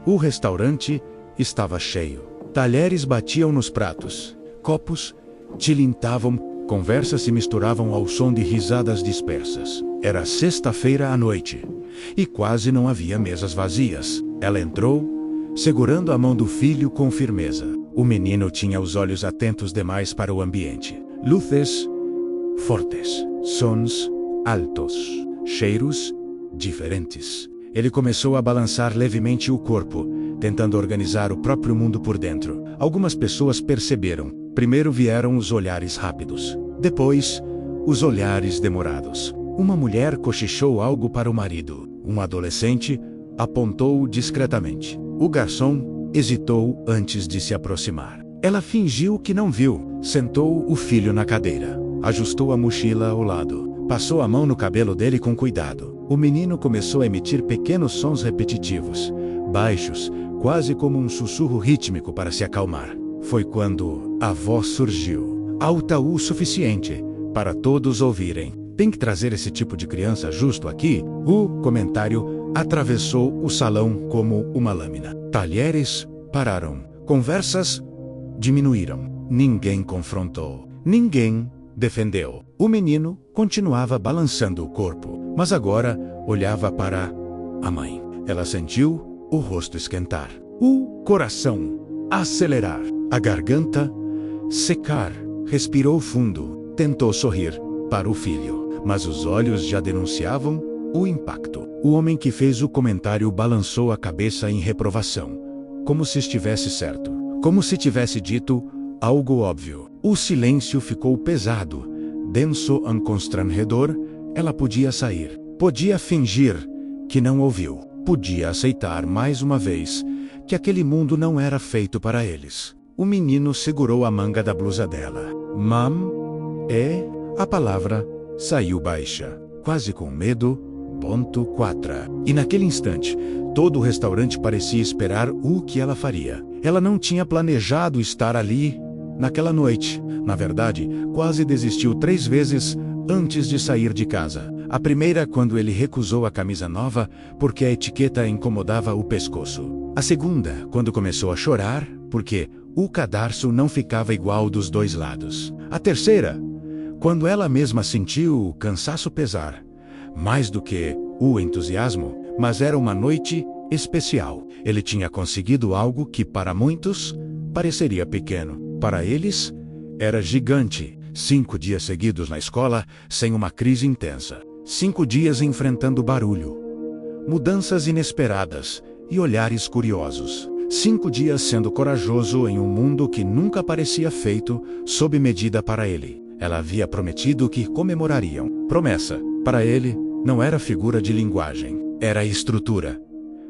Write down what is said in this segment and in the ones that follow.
O restaurante estava cheio. Talheres batiam nos pratos. Copos tilintavam, conversas se misturavam ao som de risadas dispersas. Era sexta-feira à noite, e quase não havia mesas vazias. Ela entrou, segurando a mão do filho com firmeza. O menino tinha os olhos atentos demais para o ambiente. Luzes fortes, sons altos, cheiros diferentes. Ele começou a balançar levemente o corpo, tentando organizar o próprio mundo por dentro. Algumas pessoas perceberam. Primeiro vieram os olhares rápidos. Depois, os olhares demorados. Uma mulher cochichou algo para o marido. Um adolescente apontou discretamente. O garçom hesitou antes de se aproximar. Ela fingiu que não viu. Sentou o filho na cadeira. Ajustou a mochila ao lado. Passou a mão no cabelo dele com cuidado. O menino começou a emitir pequenos sons repetitivos, baixos, quase como um sussurro rítmico para se acalmar. Foi quando a voz surgiu, alta o suficiente para todos ouvirem. Tem que trazer esse tipo de criança justo aqui? O comentário atravessou o salão como uma lâmina. Talheres pararam. Conversas diminuíram. Ninguém confrontou. Ninguém defendeu. O menino continuava balançando o corpo, mas agora olhava para a mãe. Ela sentiu o rosto esquentar, o coração acelerar, a garganta secar. Respirou fundo, tentou sorrir para o filho, mas os olhos já denunciavam o impacto. O homem que fez o comentário balançou a cabeça em reprovação, como se estivesse certo, como se tivesse dito algo óbvio. O silêncio ficou pesado, denso e constrangedor. Ela podia sair, podia fingir que não ouviu, podia aceitar mais uma vez que aquele mundo não era feito para eles. O menino segurou a manga da blusa dela. Mam, a palavra saiu baixa, quase com medo. Ponto 4. E naquele instante, todo o restaurante parecia esperar o que ela faria. Ela não tinha planejado estar ali naquela noite. Na verdade, quase desistiu 3 vezes antes de sair de casa. A primeira, quando ele recusou a camisa nova porque a etiqueta incomodava o pescoço. A segunda, quando começou a chorar porque o cadarço não ficava igual dos dois lados. A terceira, quando ela mesma sentiu o cansaço pesar, mais do que o entusiasmo, mas era uma noite especial. Ele tinha conseguido algo que para muitos pareceria pequeno. Para eles, era gigante. 5 dias seguidos na escola, sem uma crise intensa. 5 dias enfrentando barulho, mudanças inesperadas e olhares curiosos. 5 dias sendo corajoso em um mundo que nunca parecia feito sob medida para ele. Ela havia prometido que comemorariam. Promessa, para ele, não era figura de linguagem. Era estrutura,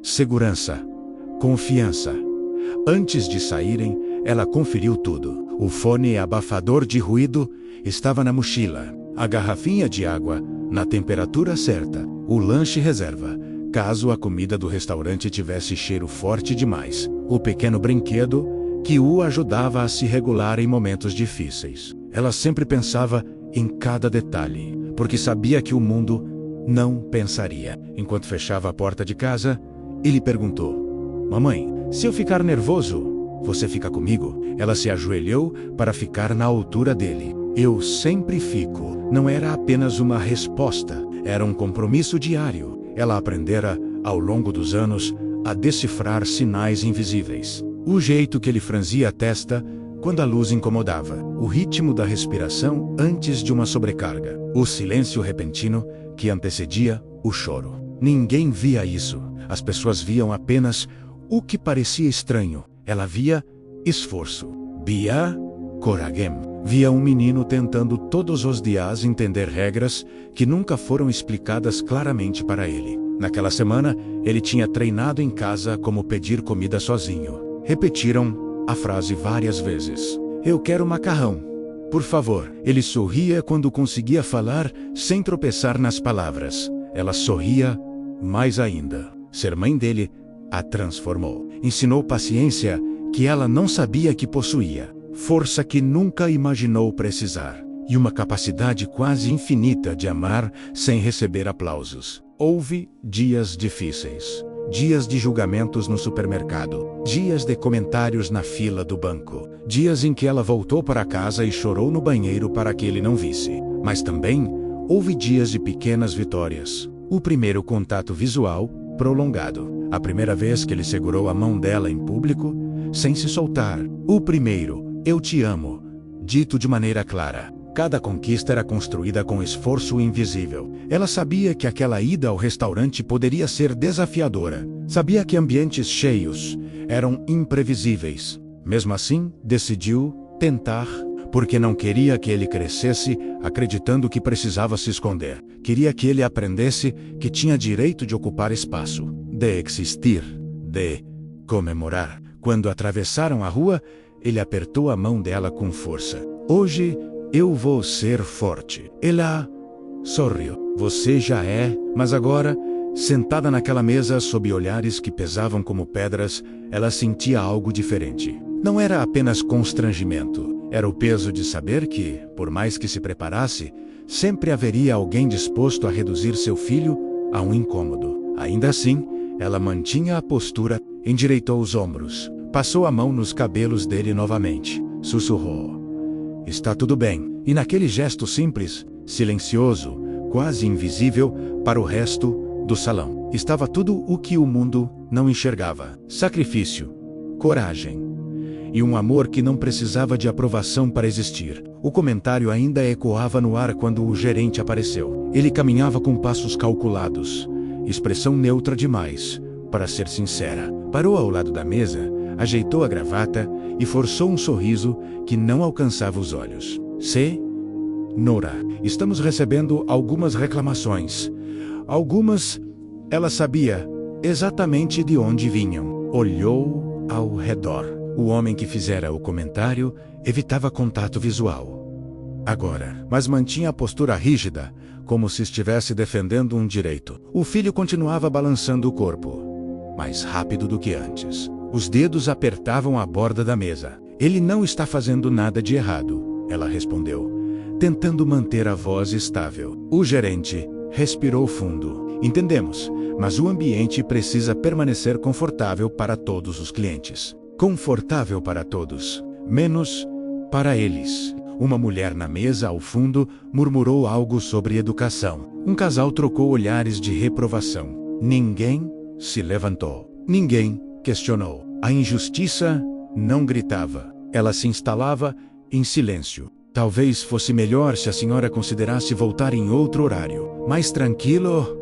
segurança, confiança. Antes de saírem, ela conferiu tudo. O fone abafador de ruído estava na mochila. A garrafinha de água na temperatura certa. O lanche reserva, caso a comida do restaurante tivesse cheiro forte demais. O pequeno brinquedo que o ajudava a se regular em momentos difíceis. Ela sempre pensava em cada detalhe, porque sabia que o mundo não pensaria. Enquanto fechava a porta de casa, ele perguntou: "Mamãe, se eu ficar nervoso, você fica comigo?" Ela se ajoelhou para ficar na altura dele. "Eu sempre fico." Não era apenas uma resposta, era um compromisso diário. Ela aprendera, ao longo dos anos, a decifrar sinais invisíveis. O jeito que ele franzia a testa quando a luz incomodava. O ritmo da respiração antes de uma sobrecarga. O silêncio repentino que antecedia o choro. Ninguém via isso. As pessoas viam apenas o que parecia estranho. Ela via esforço. Via coragem. Via um menino tentando todos os dias entender regras que nunca foram explicadas claramente para ele. Naquela semana, ele tinha treinado em casa como pedir comida sozinho. Repetiram a frase várias vezes. "Eu quero macarrão, por favor." Ele sorria quando conseguia falar sem tropeçar nas palavras. Ela sorria mais ainda. Ser mãe dele a transformou. Ensinou paciência que ela não sabia que possuía. Força que nunca imaginou precisar. E uma capacidade quase infinita de amar sem receber aplausos. Houve dias difíceis. Dias de julgamentos no supermercado, dias de comentários na fila do banco, dias em que ela voltou para casa e chorou no banheiro para que ele não visse. Mas também houve dias de pequenas vitórias. O primeiro contato visual prolongado, a primeira vez que ele segurou a mão dela em público, sem se soltar. O primeiro, "eu te amo", dito de maneira clara. Cada conquista era construída com esforço invisível. Ela sabia que aquela ida ao restaurante poderia ser desafiadora. Sabia que ambientes cheios eram imprevisíveis. Mesmo assim, decidiu tentar, porque não queria que ele crescesse acreditando que precisava se esconder. Queria que ele aprendesse que tinha direito de ocupar espaço, de existir, de comemorar. Quando atravessaram a rua, ele apertou a mão dela com força. "Hoje, eu vou ser forte." Ela sorriu. "Você já é." Mas agora, sentada naquela mesa sob olhares que pesavam como pedras, ela sentia algo diferente. Não era apenas constrangimento. Era o peso de saber que, por mais que se preparasse, sempre haveria alguém disposto a reduzir seu filho a um incômodo. Ainda assim, ela mantinha a postura, endireitou os ombros, passou a mão nos cabelos dele novamente, sussurrou: "Está tudo bem." E naquele gesto simples, silencioso, quase invisível para o resto do salão, estava tudo o que o mundo não enxergava: sacrifício, coragem e um amor que não precisava de aprovação para existir. O comentário ainda ecoava no ar quando o gerente apareceu. Ele caminhava com passos calculados, expressão neutra demais, para ser sincera. Parou ao lado da mesa, ajeitou a gravata e forçou um sorriso que não alcançava os olhos. "Nora, estamos recebendo algumas reclamações. Algumas, ela sabia exatamente de onde vinham." Olhou ao redor. O homem que fizera o comentário evitava contato visual agora, mas mantinha a postura rígida, como se estivesse defendendo um direito. O filho continuava balançando o corpo, mais rápido do que antes. Os dedos apertavam a borda da mesa. "Ele não está fazendo nada de errado", ela respondeu, tentando manter a voz estável. O gerente respirou fundo. "Entendemos, mas o ambiente precisa permanecer confortável para todos os clientes." Confortável para todos, menos para eles. Uma mulher na mesa ao fundo murmurou algo sobre educação. Um casal trocou olhares de reprovação. Ninguém se levantou. Ninguém questionou. A injustiça não gritava. Ela se instalava em silêncio. "Talvez fosse melhor se a senhora considerasse voltar em outro horário. Mais tranquilo",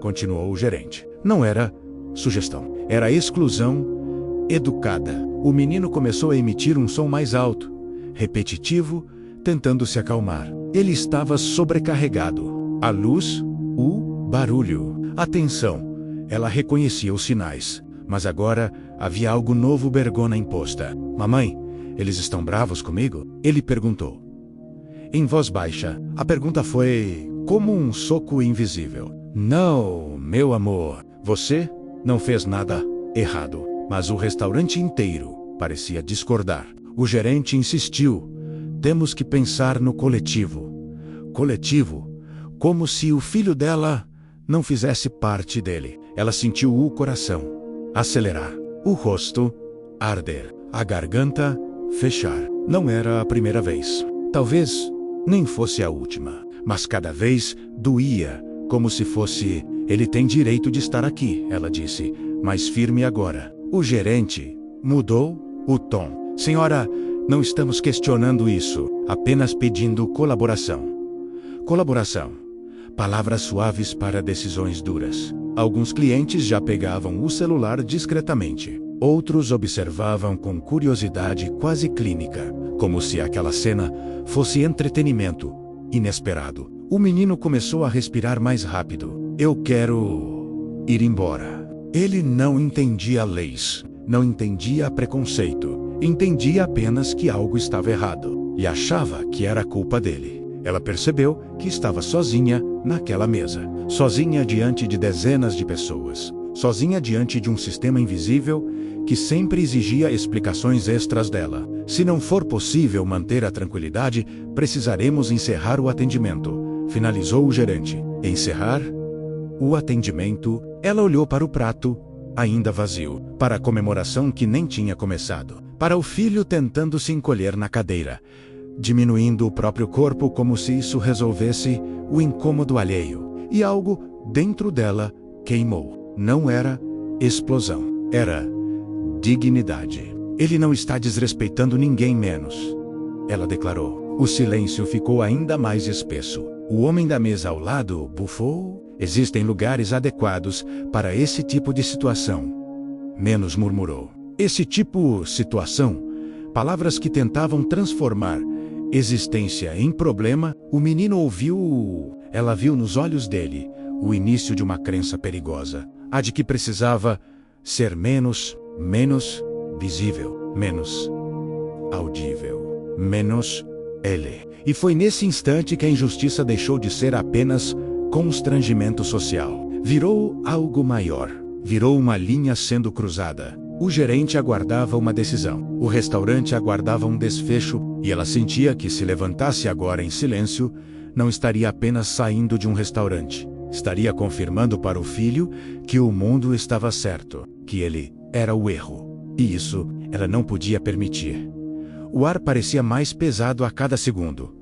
continuou o gerente. Não era sugestão, era exclusão educada. O menino começou a emitir um som mais alto, repetitivo, tentando se acalmar. Ele estava sobrecarregado. A luz, o barulho, a tensão. Ela reconhecia os sinais, mas agora havia algo novo bergona imposta. "Mamãe, eles estão bravos comigo?" ele perguntou. Em voz baixa, a pergunta foi como um soco invisível. "Não, meu amor, você não fez nada errado." Mas o restaurante inteiro parecia discordar. O gerente insistiu: "Temos que pensar no coletivo." Coletivo, como se o filho dela não fizesse parte dele. Ela sentiu o coração acelerar, o rosto arder, a garganta fechar. Não era a primeira vez. Talvez nem fosse a última. Mas cada vez doía, como se fosse: "Ele tem direito de estar aqui", ela disse, mais firme agora. O gerente mudou o tom. "Senhora, não estamos questionando isso, apenas pedindo colaboração." Colaboração. Palavras suaves para decisões duras. Alguns clientes já pegavam o celular discretamente. Outros observavam com curiosidade quase clínica, como se aquela cena fosse entretenimento inesperado. O menino começou a respirar mais rápido. "Eu quero ir embora." Ele não entendia leis, não entendia preconceito, entendia apenas que algo estava errado, e achava que era culpa dele. Ela percebeu que estava sozinha naquela mesa, sozinha diante de dezenas de pessoas, sozinha diante de um sistema invisível que sempre exigia explicações extras dela. "Se não for possível manter a tranquilidade, precisaremos encerrar o atendimento", finalizou o gerente. Encerrar o atendimento. Ela olhou para o prato ainda vazio, para a comemoração que nem tinha começado, para o filho tentando se encolher na cadeira, diminuindo o próprio corpo como se isso resolvesse o incômodo alheio, e algo dentro dela queimou. Não era explosão, era dignidade. Ele não está desrespeitando ninguém menos, ela declarou. O silêncio ficou ainda mais espesso. O homem da mesa ao lado bufou. Existem lugares adequados para esse tipo de situação. Menos murmurou. Esse tipo situação, palavras que tentavam transformar existência em problema. O menino ouviu. Ela viu nos olhos dele o início de uma crença perigosa. A de que precisava ser menos visível, menos audível, menos ele. E foi nesse instante que a injustiça deixou de ser apenas constrangimento social. Virou algo maior. Virou uma linha sendo cruzada. O gerente aguardava uma decisão. O restaurante aguardava um desfecho, e ela sentia que se levantasse agora em silêncio, não estaria apenas saindo de um restaurante. Estaria confirmando para o filho que o mundo estava certo, que ele era o erro. E isso ela não podia permitir. O ar parecia mais pesado a cada segundo.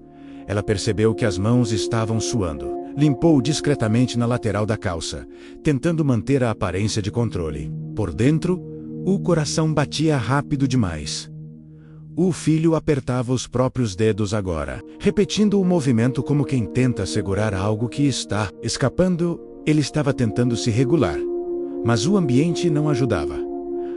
Ela percebeu que as mãos estavam suando. Limpou discretamente na lateral da calça, tentando manter a aparência de controle. Por dentro, o coração batia rápido demais. O filho apertava os próprios dedos agora, repetindo o movimento como quem tenta segurar algo que está escapando. Ele estava tentando se regular, mas o ambiente não ajudava.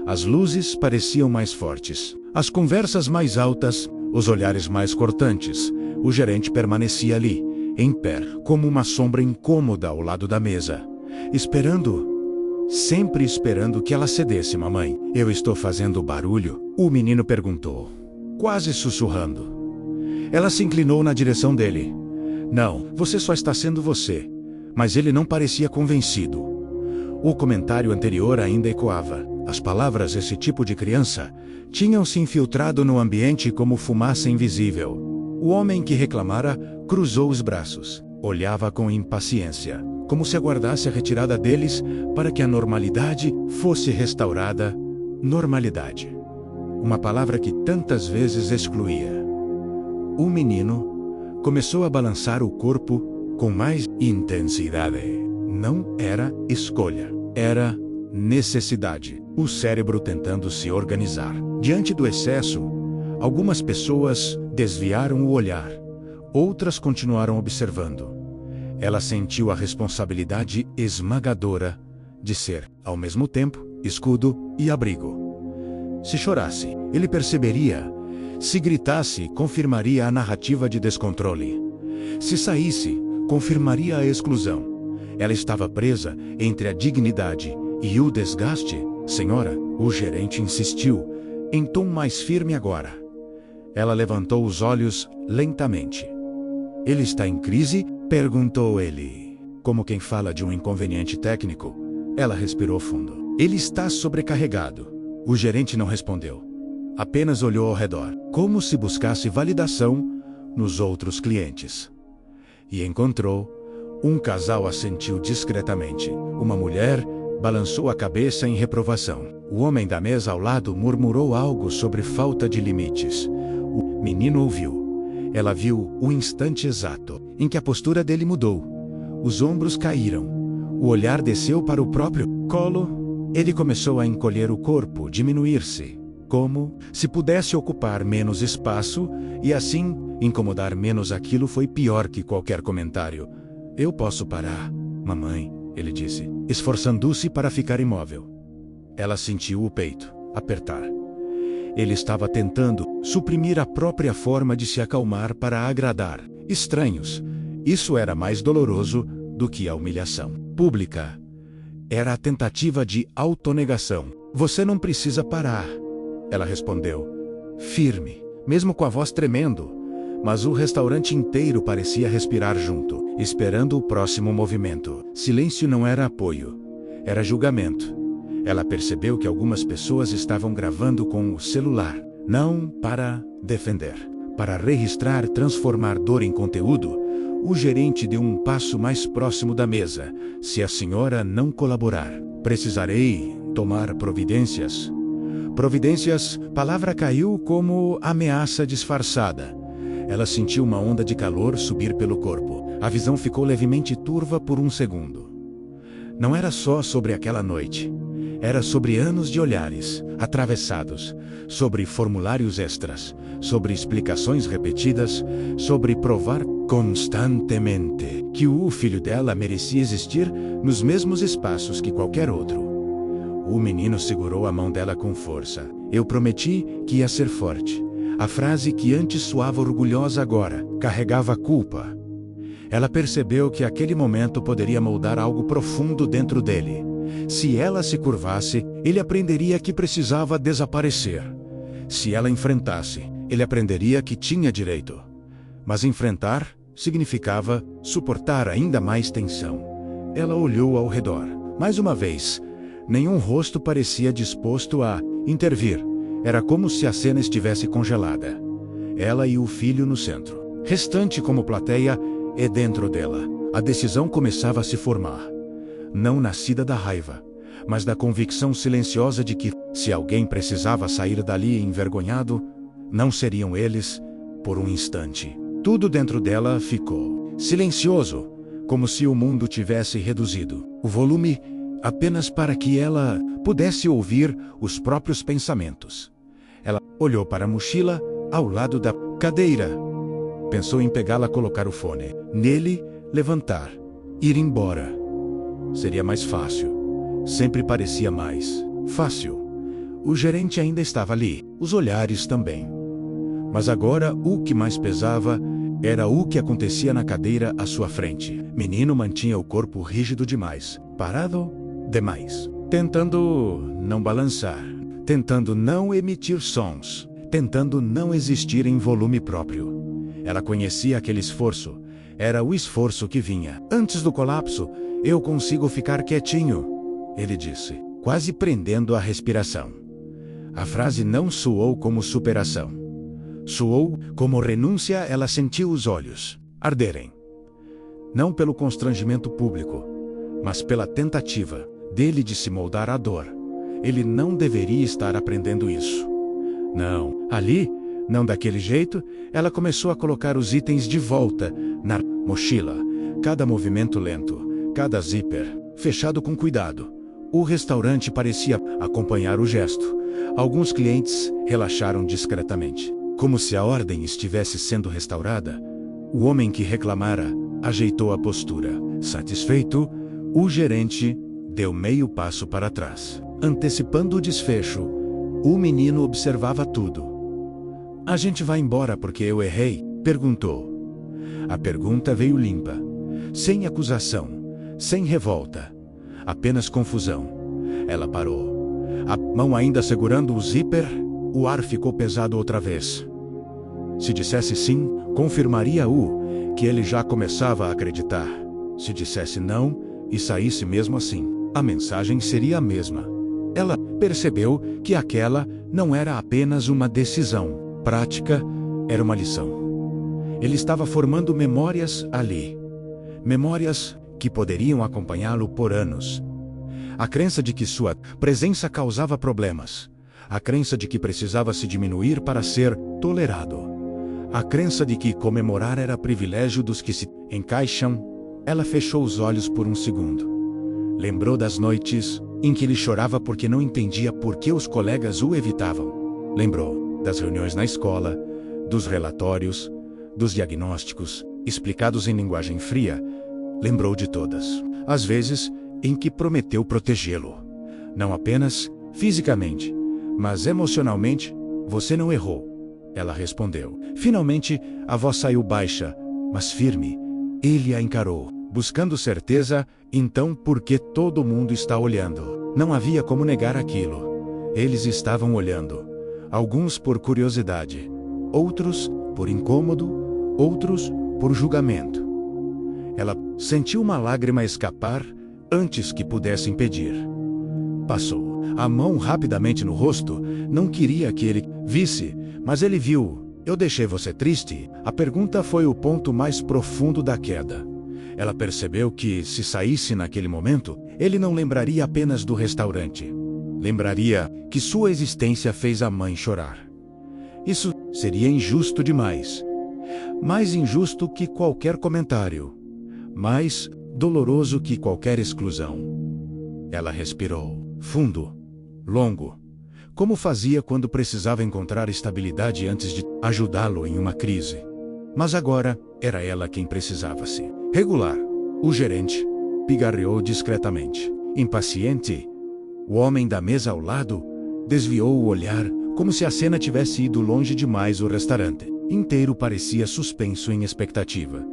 As luzes pareciam mais fortes, as conversas mais altas, os olhares mais cortantes. O gerente permanecia ali, em pé, como uma sombra incômoda ao lado da mesa, esperando, sempre esperando que ela cedesse. Mamãe, eu estou fazendo barulho? O menino perguntou, quase sussurrando. Ela se inclinou na direção dele. Não, você só está sendo você. Mas ele não parecia convencido. O comentário anterior ainda ecoava. As palavras "esse tipo de criança" tinham se infiltrado no ambiente como fumaça invisível. O homem que reclamara cruzou os braços. Olhava com impaciência, como se aguardasse a retirada deles para que a normalidade fosse restaurada. Normalidade. Uma palavra que tantas vezes excluía. O menino começou a balançar o corpo com mais intensidade. Não era escolha, era necessidade. O cérebro tentando se organizar. Diante do excesso, algumas pessoas desviaram o olhar, outras continuaram observando. Ela sentiu a responsabilidade esmagadora de ser, ao mesmo tempo, escudo e abrigo. Se chorasse, ele perceberia. Se gritasse, confirmaria a narrativa de descontrole. Se saísse, confirmaria a exclusão. Ela estava presa entre a dignidade e o desgaste. Senhora, o gerente insistiu, em tom mais firme agora. Ela levantou os olhos lentamente. Ele está em crise? Perguntou ele. Como quem fala de um inconveniente técnico. Ela respirou fundo. Ele está sobrecarregado. O gerente não respondeu. Apenas olhou ao redor, como se buscasse validação nos outros clientes. E encontrou. Um casal assentiu discretamente. Uma mulher balançou a cabeça em reprovação. O homem da mesa ao lado murmurou algo sobre falta de limites. O menino ouviu. Ela viu o instante exato em que a postura dele mudou. Os ombros caíram. O olhar desceu para o próprio colo. Ele começou a encolher o corpo, diminuir-se, como se pudesse ocupar menos espaço e assim incomodar menos. Aquilo foi pior que qualquer comentário. Eu posso parar, mamãe, ele disse, esforçando-se para ficar imóvel. Ela sentiu o peito apertar. Ele estava tentando suprimir a própria forma de se acalmar para agradar estranhos. Isso era mais doloroso do que a humilhação pública. Era a tentativa de autonegação. Você não precisa parar, ela respondeu, firme, mesmo com a voz tremendo. Mas o restaurante inteiro parecia respirar junto, esperando o próximo movimento. Silêncio não era apoio, era julgamento. Ela percebeu que algumas pessoas estavam gravando com o celular, não para defender, para registrar, transformar dor em conteúdo. O gerente deu um passo mais próximo da mesa. Se a senhora não colaborar, precisarei tomar providências. Providências, palavra caiu como ameaça disfarçada. Ela sentiu uma onda de calor subir pelo corpo. A visão ficou levemente turva por um segundo. Não era só sobre aquela noite. Era sobre anos de olhares atravessados, sobre formulários extras, sobre explicações repetidas, sobre provar constantemente que o filho dela merecia existir nos mesmos espaços que qualquer outro. O menino segurou a mão dela com força. Eu prometi que ia ser forte. A frase que antes soava orgulhosa agora carregava culpa. Ela percebeu que aquele momento poderia moldar algo profundo dentro dele. Se ela se curvasse, ele aprenderia que precisava desaparecer. Se ela enfrentasse, ele aprenderia que tinha direito. Mas enfrentar significava suportar ainda mais tensão. Ela olhou ao redor. Mais uma vez, nenhum rosto parecia disposto a intervir. Era como se a cena estivesse congelada. Ela e o filho no centro. Restante como plateia e dentro dela. A decisão começava a se formar. Não nascida da raiva, mas da convicção silenciosa de que, se alguém precisava sair dali envergonhado, não seriam eles, por um instante. Tudo dentro dela ficou silencioso, como se o mundo tivesse reduzido o volume apenas para que ela pudesse ouvir os próprios pensamentos. Ela olhou para a mochila ao lado da cadeira. Pensou em pegá-la, colocar o fone nele, levantar, ir embora. Seria mais fácil. Sempre parecia mais fácil. O gerente ainda estava ali, os olhares também. Mas agora o que mais pesava era o que acontecia na cadeira à sua frente. Menino mantinha o corpo rígido demais, parado demais, tentando não balançar, tentando não emitir sons, tentando não existir em volume próprio. Ela conhecia aquele esforço. Era o esforço que vinha antes do colapso. Eu consigo ficar quietinho, ele disse, quase prendendo a respiração. A frase não soou como superação. Soou como renúncia. Ela sentiu os olhos arderem. Não pelo constrangimento público, mas pela tentativa dele de se moldar à dor. Ele não deveria estar aprendendo isso. Não, ali, não daquele jeito. Ela começou a colocar os itens de volta na mochila. Cada movimento lento. Cada zíper, fechado com cuidado. O restaurante parecia acompanhar o gesto. Alguns clientes relaxaram discretamente, como se a ordem estivesse sendo restaurada. O homem que reclamara ajeitou a postura. Satisfeito, o gerente deu meio passo para trás. Antecipando o desfecho, o menino observava tudo. "A gente vai embora porque eu errei?" perguntou. A pergunta veio limpa, sem acusação. Sem revolta, apenas confusão. Ela parou. A mão ainda segurando o zíper, o ar ficou pesado outra vez. Se dissesse sim, confirmaria-o que ele já começava a acreditar. Se dissesse não, e saísse mesmo assim, a mensagem seria a mesma. Ela percebeu que aquela não era apenas uma decisão prática, era uma lição. Ele estava formando memórias ali. Memórias que poderiam acompanhá-lo por anos. A crença de que sua presença causava problemas. A crença de que precisava se diminuir para ser tolerado. A crença de que comemorar era privilégio dos que se encaixam. Ela fechou os olhos por um segundo. Lembrou das noites em que ele chorava porque não entendia por que os colegas o evitavam. Lembrou das reuniões na escola, dos relatórios, dos diagnósticos, explicados em linguagem fria. Lembrou de todas as vezes em que prometeu protegê-lo. Não apenas fisicamente, mas emocionalmente. "Você não errou", ela respondeu. Finalmente, a voz saiu baixa, mas firme. Ele a encarou, buscando certeza. Então por que todo mundo está olhando? Não havia como negar aquilo. Eles estavam olhando. Alguns por curiosidade, outros por incômodo, outros por julgamento. Ela sentiu uma lágrima escapar antes que pudesse impedir. Passou a mão rapidamente no rosto. Não queria que ele visse, mas ele viu. "Eu deixei você triste?" A pergunta foi o ponto mais profundo da queda. Ela percebeu que, se saísse naquele momento, ele não lembraria apenas do restaurante. Lembraria que sua existência fez a mãe chorar. Isso seria injusto demais. Mais injusto que qualquer comentário. Mais doloroso que qualquer exclusão. Ela respirou, fundo, longo, como fazia quando precisava encontrar estabilidade antes de ajudá-lo em uma crise. Mas agora, era ela quem precisava se regular. O gerente pigarreou discretamente. Impaciente, o homem da mesa ao lado desviou o olhar, como se a cena tivesse ido longe demais. O restaurante inteiro parecia suspenso em expectativa.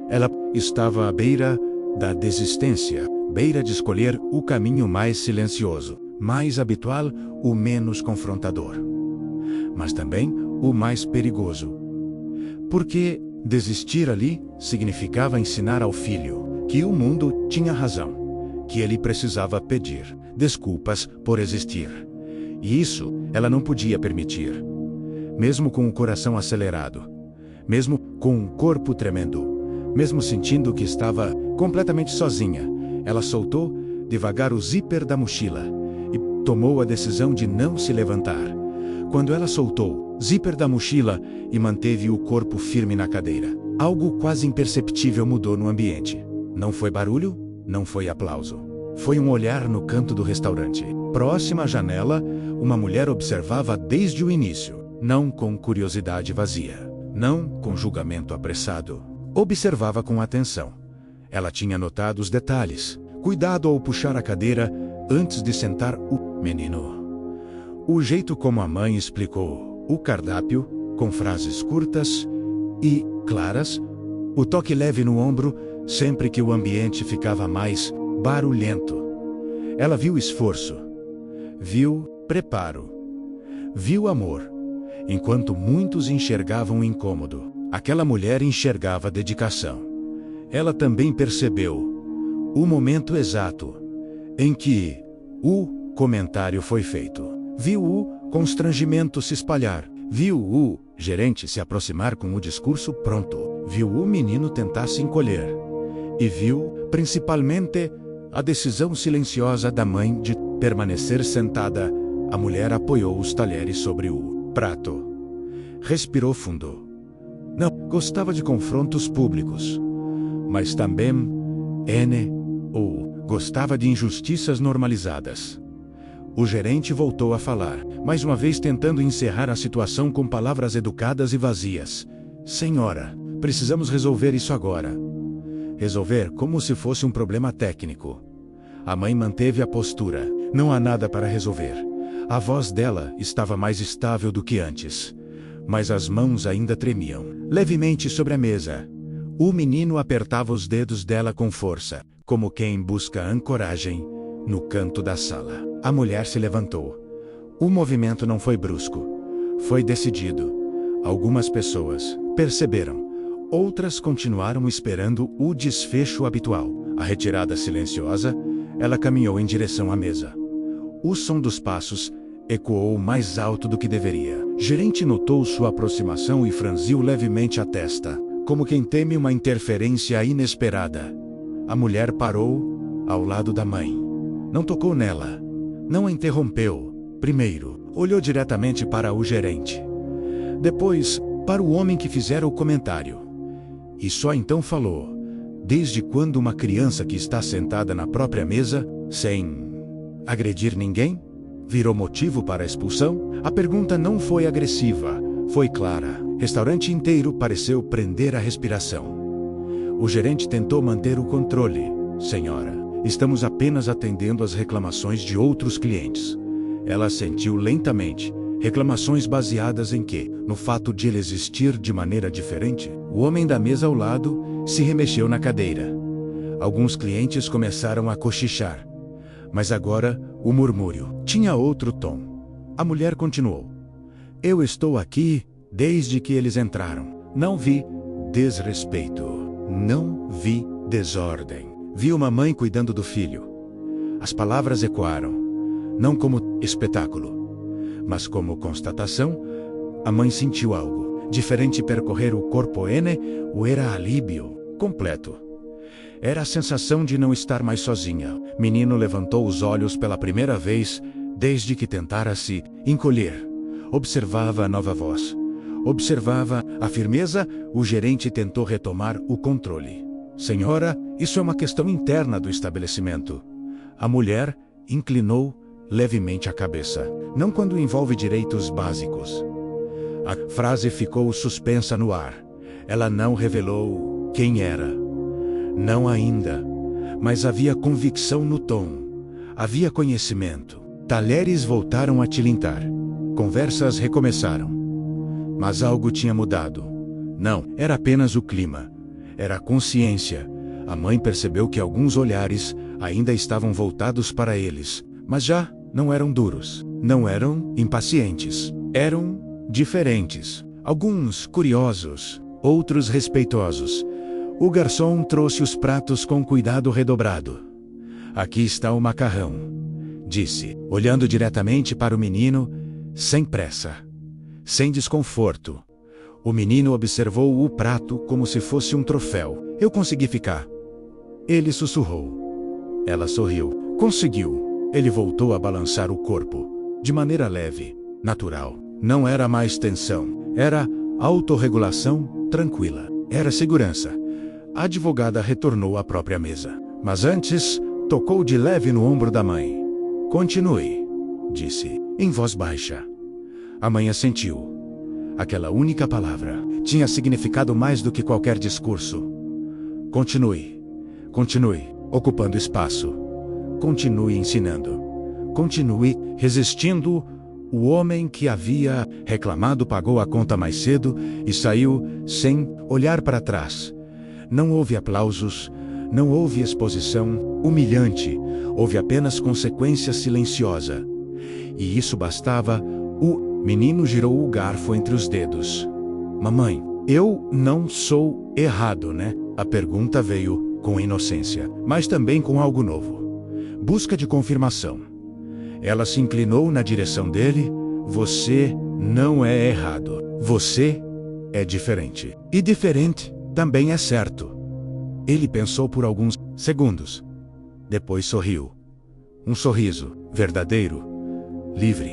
Ela estava à beira da desistência, beira de escolher o caminho mais silencioso, mais habitual, o menos confrontador. Mas também o mais perigoso. Porque desistir ali significava ensinar ao filho que o mundo tinha razão, que ele precisava pedir desculpas por existir. E isso ela não podia permitir. Mesmo com o coração acelerado, mesmo com o corpo tremendo, mesmo sentindo que estava completamente sozinha, ela soltou devagar o zíper da mochila e tomou a decisão de não se levantar. Quando ela soltou o zíper da mochila e manteve o corpo firme na cadeira, algo quase imperceptível mudou no ambiente. Não foi barulho, não foi aplauso. Foi um olhar no canto do restaurante. Próxima à janela, uma mulher observava desde o início, não com curiosidade vazia, não com julgamento apressado. Observava com atenção. Ela tinha notado os detalhes. Cuidado ao puxar a cadeira antes de sentar o menino. O jeito como a mãe explicou o cardápio, com frases curtas e claras, o toque leve no ombro sempre que o ambiente ficava mais barulhento. Ela viu esforço, viu preparo, viu amor, enquanto muitos enxergavam incômodo. Aquela mulher enxergava dedicação. Ela também percebeu o momento exato em que o comentário foi feito. Viu o constrangimento se espalhar. Viu o gerente se aproximar com o discurso pronto. Viu o menino tentar se encolher. E viu, principalmente, a decisão silenciosa da mãe de permanecer sentada. A mulher apoiou os talheres sobre o prato. Respirou fundo. Não gostava de confrontos públicos, mas também gostava de injustiças normalizadas. O gerente voltou a falar, mais uma vez tentando encerrar a situação com palavras educadas e vazias. Senhora, precisamos resolver isso agora. Resolver como se fosse um problema técnico. A mãe manteve a postura. Não há nada para resolver. A voz dela estava mais estável do que antes. Mas as mãos ainda tremiam, levemente sobre a mesa. O menino apertava os dedos dela com força, como quem busca ancoragem, no canto da sala. A mulher se levantou. O movimento não foi brusco. Foi decidido. Algumas pessoas perceberam. Outras continuaram esperando o desfecho habitual. A retirada silenciosa, ela caminhou em direção à mesa. O som dos passos ecoou mais alto do que deveria. Gerente notou sua aproximação e franziu levemente a testa, como quem teme uma interferência inesperada. A mulher parou ao lado da mãe. Não tocou nela. Não a interrompeu. Primeiro, olhou diretamente para o gerente. Depois, para o homem que fizera o comentário. E só então falou. Desde quando uma criança que está sentada na própria mesa, sem agredir ninguém, virou motivo para a expulsão? A pergunta não foi agressiva, foi clara. O restaurante inteiro pareceu prender a respiração. O gerente tentou manter o controle. Senhora, estamos apenas atendendo às reclamações de outros clientes. Ela assentiu lentamente. Reclamações baseadas em quê? No fato de ele existir de maneira diferente? O homem da mesa ao lado se remexeu na cadeira. Alguns clientes começaram a cochichar. Mas agora, o murmúrio tinha outro tom. A mulher continuou. Eu estou aqui desde que eles entraram. Não vi desrespeito. Não vi desordem. Vi uma mãe cuidando do filho. As palavras ecoaram. Não como espetáculo, mas como constatação. A mãe sentiu algo. Diferente percorrer o corpo o era alívio completo. Era a sensação de não estar mais sozinha. Menino levantou os olhos pela primeira vez Desde que tentara se encolher, observava a nova voz. Observava a firmeza, o gerente tentou retomar o controle. Senhora, isso é uma questão interna do estabelecimento. A mulher inclinou levemente a cabeça. Não quando envolve direitos básicos. A frase ficou suspensa no ar. Ela não revelou quem era. Não ainda. Mas havia convicção no tom. Havia conhecimento. Talheres voltaram a tilintar. Conversas recomeçaram. Mas algo tinha mudado. Não, era apenas o clima. Era a consciência. A mãe percebeu que alguns olhares ainda estavam voltados para eles, mas já não eram duros. Não eram impacientes. Eram diferentes. Alguns curiosos, outros respeitosos. O garçom trouxe os pratos com cuidado redobrado. Aqui está o macarrão, disse, olhando diretamente para o menino, sem pressa, sem desconforto. O menino observou o prato como se fosse um troféu. Eu consegui ficar. Ele sussurrou. Ela sorriu. Conseguiu. Ele voltou a balançar o corpo, de maneira leve, natural. Não era mais tensão. Era autorregulação tranquila. Era segurança. A advogada retornou à própria mesa. Mas antes, tocou de leve no ombro da mãe. Continue, disse, em voz baixa. A mãe assentiu. Aquela única palavra tinha significado mais do que qualquer discurso. Continue. Continue, ocupando espaço. Continue ensinando. Continue resistindo. O homem que havia reclamado pagou a conta mais cedo e saiu sem olhar para trás. Não houve aplausos, não houve exposição humilhante, houve apenas consequência silenciosa. E isso bastava. O menino girou o garfo entre os dedos. Mamãe, eu não sou errado, né? A pergunta veio com inocência, mas também com algo novo. Busca de confirmação. Ela se inclinou na direção dele. Você não é errado. Você é diferente. E diferente também é certo. Ele pensou por alguns segundos. Depois sorriu. Um sorriso verdadeiro, livre.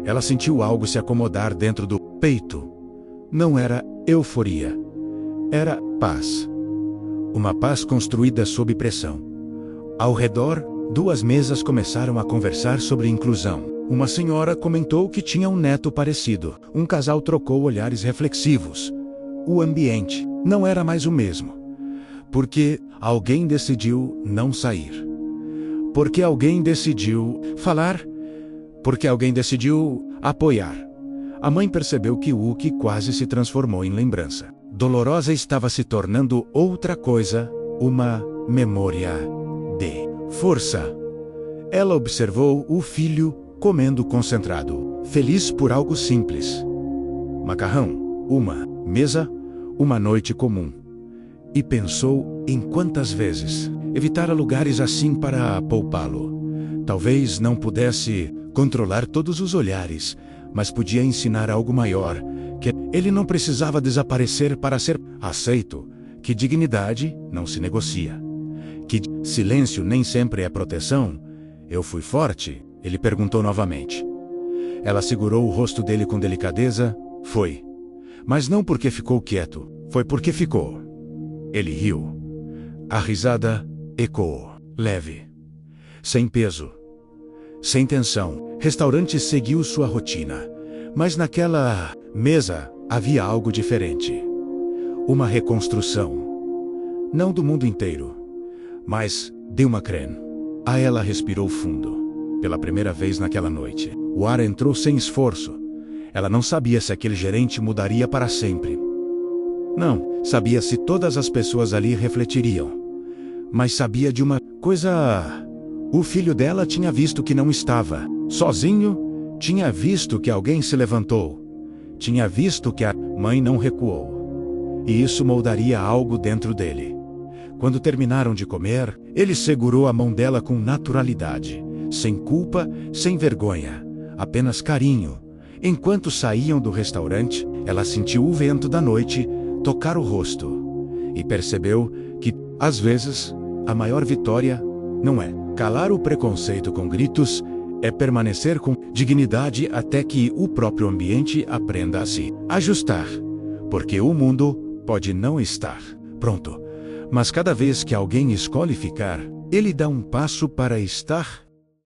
Ela sentiu algo se acomodar dentro do peito. Não era euforia. Era paz. Uma paz construída sob pressão. Ao redor, duas mesas começaram a conversar sobre inclusão. Uma senhora comentou que tinha um neto parecido. Um casal trocou olhares reflexivos. O ambiente não era mais o mesmo. Porque alguém decidiu não sair. Porque alguém decidiu falar. Porque alguém decidiu apoiar. A mãe percebeu que Uki quase se transformou em lembrança. Dolorosa estava se tornando outra coisa, uma memória de força. Ela observou o filho comendo concentrado, feliz por algo simples. Macarrão, uma mesa, uma noite comum. E pensou em quantas vezes evitara lugares assim para poupá-lo. Talvez não pudesse controlar todos os olhares, mas podia ensinar algo maior, que ele não precisava desaparecer para ser aceito, que dignidade não se negocia, que silêncio nem sempre é proteção. Eu fui forte? Ele perguntou novamente. Ela segurou o rosto dele com delicadeza. Foi. Mas não porque ficou quieto, foi porque ficou. Ele riu. A risada ecoou, leve, sem peso, sem tensão. Restaurante seguiu sua rotina, mas naquela mesa havia algo diferente. Uma reconstrução. Não do mundo inteiro, mas de uma creme. A ela respirou fundo. Pela primeira vez naquela noite, o ar entrou sem esforço. Ela não sabia se aquele gerente mudaria para sempre. Não sabia se todas as pessoas ali refletiriam. Mas sabia de uma coisa. O filho dela tinha visto que não estava sozinho, tinha visto que alguém se levantou, tinha visto que a mãe não recuou. E isso moldaria algo dentro dele. Quando terminaram de comer, ele segurou a mão dela com naturalidade, sem culpa, sem vergonha, apenas carinho. Enquanto saíam do restaurante, ela sentiu o vento da noite tocar o rosto e percebeu que, às vezes, a maior vitória não é calar o preconceito com gritos, é permanecer com dignidade até que o próprio ambiente aprenda a se ajustar. Porque o mundo pode não estar pronto, mas cada vez que alguém escolhe ficar, ele dá um passo para estar